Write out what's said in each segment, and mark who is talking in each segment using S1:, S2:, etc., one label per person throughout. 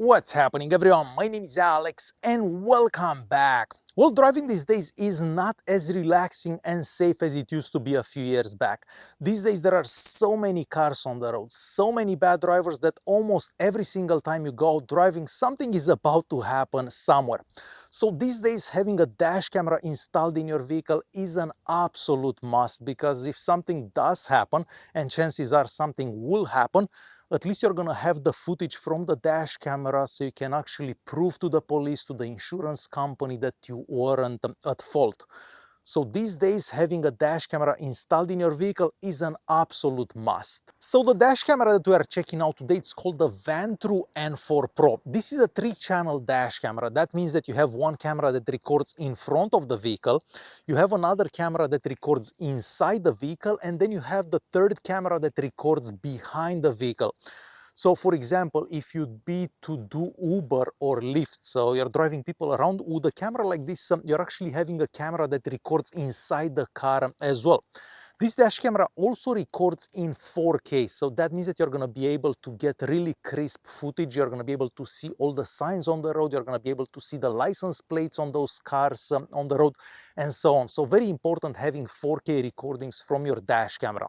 S1: What's happening, everyone? My name is Alex and welcome back. Well, driving these days is not as relaxing and safe as it used to be a few years back. These days there are so many cars on the road, so many bad drivers that almost every single time you go out driving, something is about to happen somewhere. So these days having a dash camera installed in your vehicle is an absolute must, because if something does happen, and chances are something will happen, at least you're gonna have the footage from the dash camera so you can actually prove to the police, to the insurance company, that you weren't at fault. So these days, having a dash camera installed in your vehicle is an absolute must. So the dash camera that we are checking out today, it's called the Vantrue N4 Pro. This is a 3-channel dash camera. That means that you have one camera that records in front of the vehicle, you have another camera that records inside the vehicle, and then you have the third camera that records behind the vehicle. So for example, if you'd be to do Uber or Lyft, so you're driving people around with a camera like this, you're actually having a camera that records inside the car as well. This dash camera also records in 4K, so that means that you're going to be able to get really crisp footage. You're going to be able to see all the signs on the road, you're going to be able to see the license plates on those cars on the road, and so on. So very important having 4K recordings from your dash camera.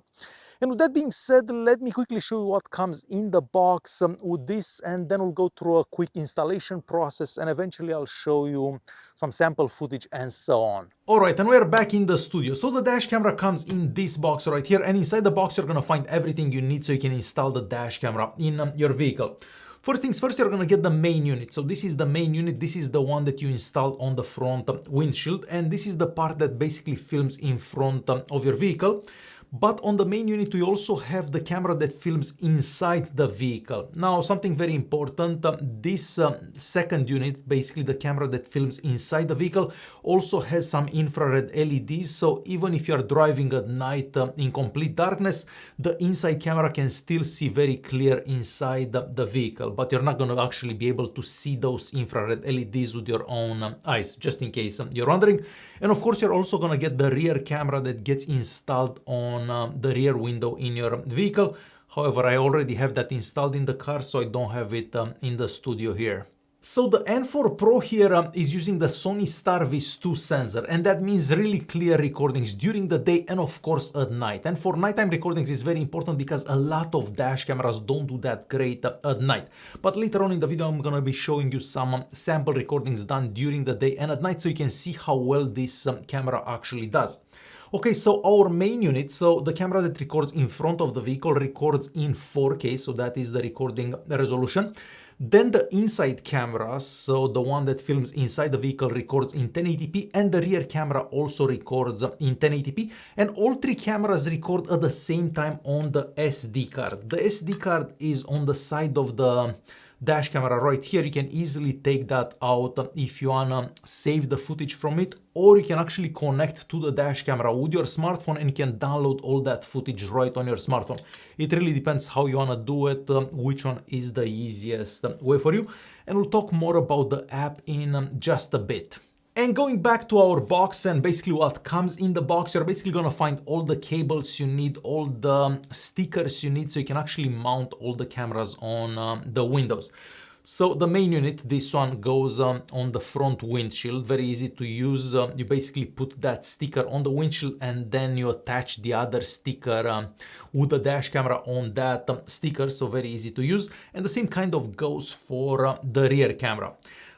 S1: And with that being said, let me quickly show you what comes in the box with this, and then we'll go through a quick installation process, and eventually I'll show you some sample footage and so on. Alright, and we're back in the studio. So the dash camera comes in this box right here, and inside the box you're gonna find everything you need so you can install the dash camera in your vehicle. First things first, you're gonna get the main unit. So this is the main unit. This is the one that you install on the front windshield, and this is the part that basically films in front of your vehicle. But on the main unit, we also have the camera that films inside the vehicle. Now, something very important, this second unit, basically the camera that films inside the vehicle, also has some infrared LEDs. So even if you're driving at night in complete darkness, the inside camera can still see very clear inside the vehicle. But you're not going to actually be able to see those infrared LEDs with your own eyes, just in case you're wondering. And of course, you're also going to get the rear camera that gets installed on the rear window in your vehicle. However, I already have that installed in the car, so I don't have it in the studio here. So the N4 Pro here is using the Sony Star-Vis 2 sensor, and that means really clear recordings during the day and of course at night. And for nighttime recordings is very important because a lot of dash cameras don't do that great at night. But later on in the video I'm gonna be showing you some sample recordings done during the day and at night, so you can see how well this camera actually does. Okay, so our main unit, so the camera that records in front of the vehicle records in 4K, so that is the recording resolution. Then the inside camera, so the one that films inside the vehicle, records in 1080p, and the rear camera also records in 1080p, and all three cameras record at the same time on the SD card. The SD card is on the side of the dash camera right here. You can easily take that out if you wanna save the footage from it, or you can actually connect to the dash camera with your smartphone and you can download all that footage right on your smartphone. It really depends how you wanna do it, which one is the easiest way for you, and we'll talk more about the app in just a bit. And going back to our box and basically what comes in the box, you're basically gonna find all the cables you need, all the stickers you need, so you can actually mount all the cameras on the windows. So the main unit, this one goes on the front windshield, very easy to use. You basically put that sticker on the windshield and then you attach the other sticker with the dash camera on that sticker, so very easy to use. And the same kind of goes for the rear camera.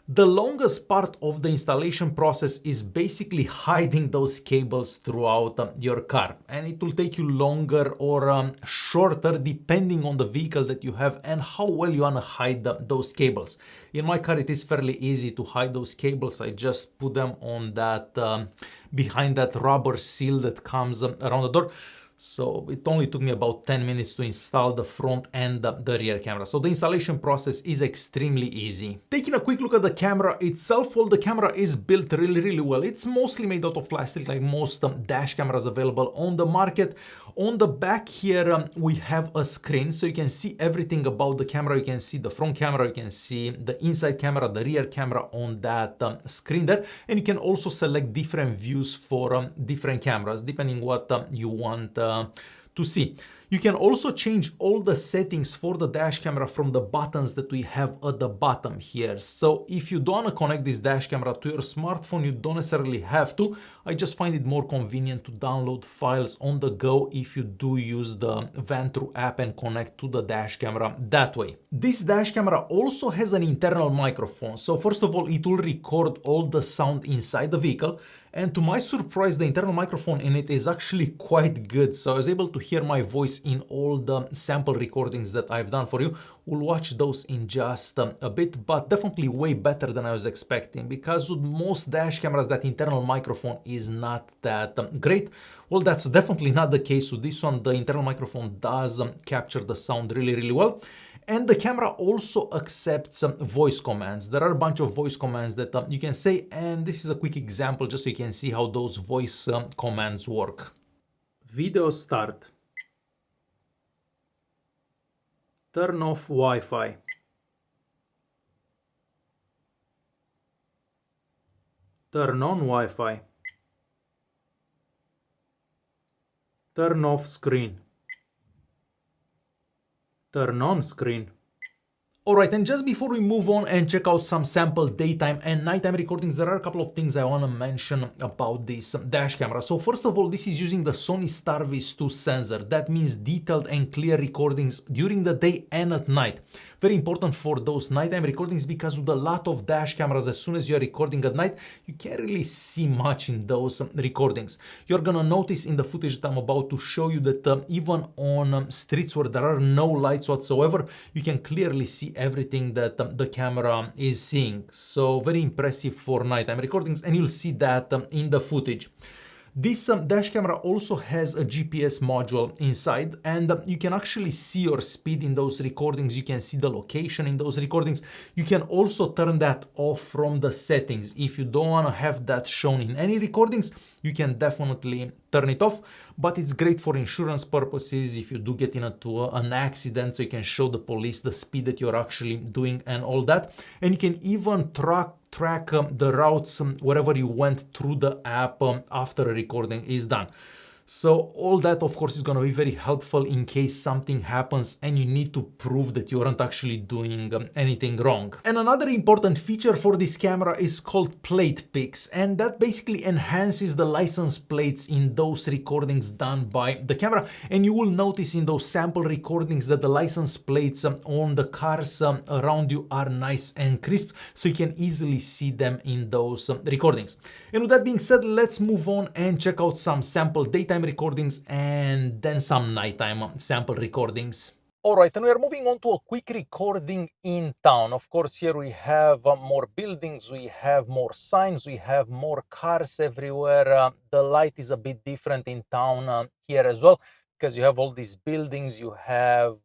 S1: The longest part of the installation process is basically hiding those cables throughout your car, and it will take you longer or shorter depending on the vehicle that you have and how well you want to hide those cables. In my car it is fairly easy to hide those cables. I just put them on that behind that rubber seal that comes around the door. So it only took me about 10 minutes to install the front and the rear camera. So the installation process is extremely easy. Taking a quick look at the camera itself, well, the camera is built really well. It's mostly made out of plastic, like most dash cameras available on the market. On the back here, we have a screen, so you can see everything about the camera. You can see the front camera, you can see the inside camera, the rear camera on that screen there. And you can also select different views for different cameras, depending what you want to see. You can also change all the settings for the dash camera from the buttons that we have at the bottom here. So if you don't want to connect this dash camera to your smartphone, you don't necessarily have to. I just find it more convenient to download files on the go if you do use the Vantrue app and connect to the dash camera that way. This dash camera also has an internal microphone. So first of all, it will record all the sound inside the vehicle. And to my surprise, the internal microphone in it is actually quite good. So I was able to hear my voice in all the sample recordings that I've done for you. We'll watch those in just a bit, but definitely way better than I was expecting, because with most dash cameras, that internal microphone is not that great. Well, that's definitely not the case with this one. The internal microphone does capture the sound really well. And the camera also accepts voice commands. There are a bunch of voice commands that you can say, and this is a quick example just so you can see how those voice commands work. Video start. Turn off Wi-Fi. Turn on Wi-Fi. Turn off screen. Turn on screen. Alright, and just before we move on and check out some sample daytime and nighttime recordings, there are a couple of things I want to mention about this dash camera. So first of all, this is using the Sony Starvis 2 sensor. That means detailed and clear recordings during the day and at night. Very important for those nighttime recordings, because with a lot of dash cameras, as soon as you're recording at night, you can't really see much in those recordings. You're gonna notice in the footage that I'm about to show you that even on streets where there are no lights whatsoever, you can clearly see everything that the camera is seeing. So very impressive for nighttime recordings, and you'll see that in the footage. This dash camera also has a GPS module inside, and you can actually see your speed in those recordings. You can see the location in those recordings. You can also turn that off from the settings. If you don't want to have that shown in any recordings, you can definitely turn it off, but it's great for insurance purposes if you do get into an accident, so you can show the police the speed that you're actually doing and all that. And you can even track the routes wherever you went through the app after a recording is done. So all that, of course, is going to be very helpful in case something happens and you need to prove that you aren't actually doing anything wrong. And another important feature for this camera is called plate picks, and that basically enhances the license plates in those recordings done by the camera. And you will notice in those sample recordings that the license plates on the cars around you are nice and crisp, so you can easily see them in those recordings. And with that being said, let's move on and check out some sample daytime recordings and then some nighttime sample recordings. Alright, and we are moving on to a quick recording in town. Of course, here we have more buildings, we have more signs, we have more cars everywhere. The light is a bit different in town here as well, because you have all these buildings, you have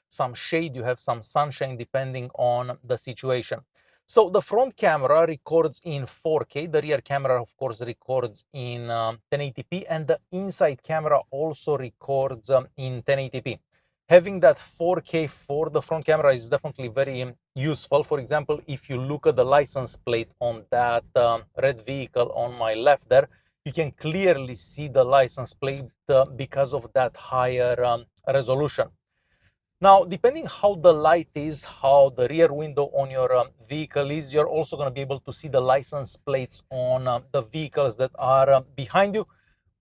S1: some shade, you have some sunshine, depending on the situation. So the front camera records in 4K, the rear camera of course records in 1080p, and the inside camera also records in 1080p. Having that 4K for the front camera is definitely very useful. For example, if you look at the license plate on that red vehicle on my left there, you can clearly see the license plate because of that higher resolution. Now, depending how the light is, how the rear window on your vehicle is, you're also going to be able to see the license plates on the vehicles that are behind you.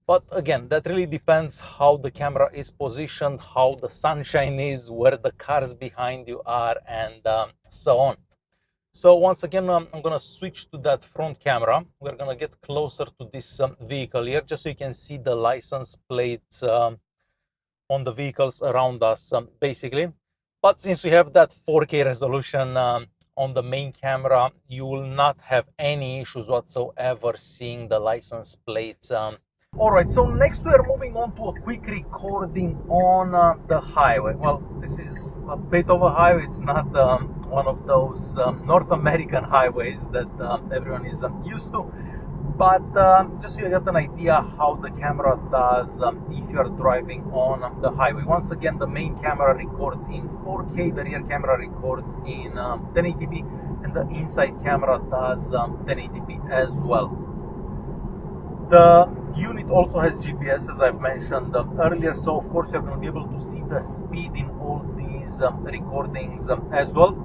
S1: But again, that really depends how the camera is positioned, how the sunshine is, where the cars behind you are, and so on. So once again, I'm going to switch to that front camera. We're going to get closer to this vehicle here, just so you can see the license plates on the vehicles around us, basically. But since we have that 4K resolution on the main camera, you will not have any issues whatsoever seeing the license plates. Alright, so next we are moving on to a quick recording on the highway. Well, this is a bit of a highway. It's not one of those North American highways that everyone is used to. But just so you get an idea how the camera does if you are driving on the highway. Once again, the main camera records in 4K, the rear camera records in 1080p, and the inside camera does 1080p as well. The unit also has GPS, as I've mentioned earlier, so of course you're going to be able to see the speed in all these recordings as well.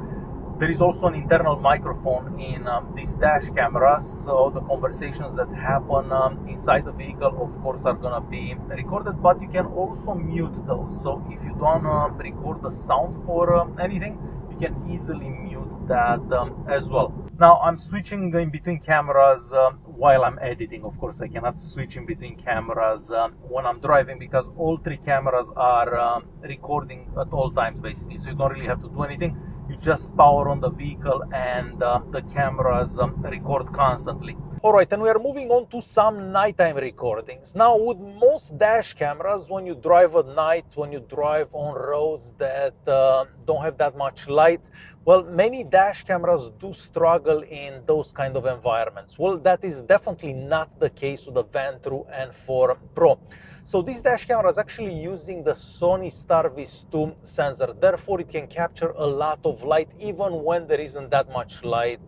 S1: There is also an internal microphone in these dash cameras, so the conversations that happen inside the vehicle, of course, are going to be recorded, but you can also mute those. So if you don't record the sound for anything, you can easily mute that as well. Now I'm switching in between cameras while I'm editing. Of course, I cannot switch in between cameras when I'm driving, because all three cameras are recording at all times basically, so you don't really have to do anything. You just power on the vehicle and the cameras record constantly. Alright, and we are moving on to some nighttime recordings. Now, with most dash cameras, when you drive at night, when you drive on roads that don't have that much light, well, many dash cameras do struggle in those kind of environments. Well, that is definitely not the case with the Vantrue N4 Pro. So this dash camera is actually using the Sony Starvis 2 sensor. Therefore, it can capture a lot of light even when there isn't that much light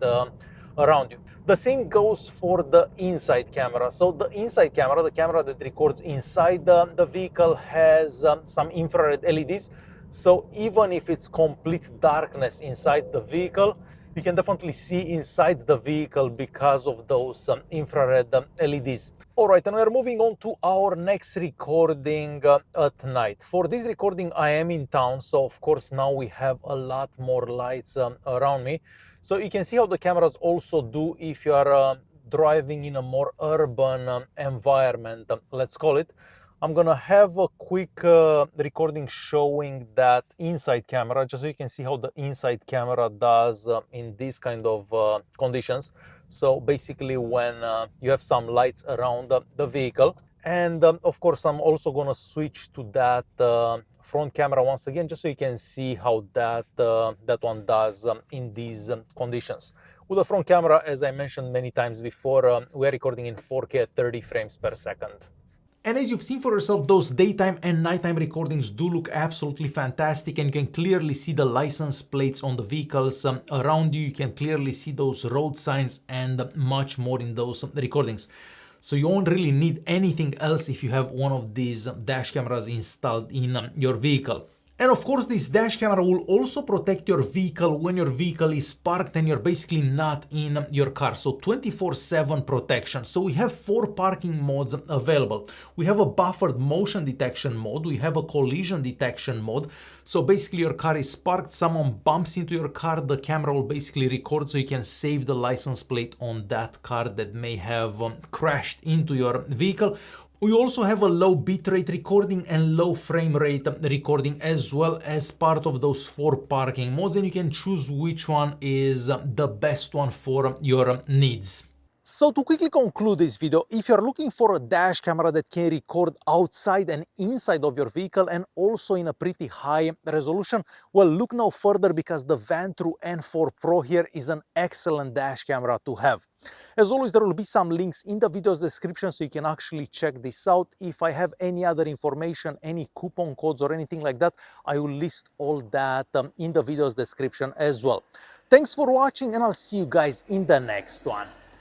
S1: around you. The same goes for the inside camera. So the inside camera, the camera that records inside the vehicle, has some infrared LEDs. So even if it's complete darkness inside the vehicle, you can definitely see inside the vehicle because of those infrared LEDs. Alright, and we're moving on to our next recording at night. For this recording, I am in town, so of course now we have a lot more lights around me. So you can see how the cameras also do if you are driving in a more urban environment, let's call it. I'm gonna have a quick recording showing that inside camera, just so you can see how the inside camera does in these kind of conditions. So basically when you have some lights around the vehicle. And of course, I'm also gonna switch to that front camera once again, just so you can see how that one does in these conditions. With the front camera, as I mentioned many times before, we're recording in 4K at 30 frames per second. And as you've seen for yourself, those daytime and nighttime recordings do look absolutely fantastic, and you can clearly see the license plates on the vehicles around you. You can clearly see those road signs and much more in those recordings. So you won't really need anything else if you have one of these dash cameras installed in your vehicle. And of course, this dash camera will also protect your vehicle when your vehicle is parked and you're basically not in your car. So 24/7 protection. So we have 4 parking modes available. We have a buffered motion detection mode. We have a collision detection mode. So basically your car is parked, someone bumps into your car, the camera will basically record, so you can save the license plate on that car that may have crashed into your vehicle. We also have a low bitrate recording and low frame rate recording, as well as part of those 4 parking modes, and you can choose which one is the best one for your needs. So to quickly conclude this video, if you're looking for a dash camera that can record outside and inside of your vehicle and also in a pretty high resolution, well, look no further, because the Vantrue N4 Pro here is an excellent dash camera to have. As always, there will be some links in the video's description so you can actually check this out. If I have any other information, any coupon codes or anything like that, I will list all that in the video's description as well. Thanks for watching, and I'll see you guys in the next one.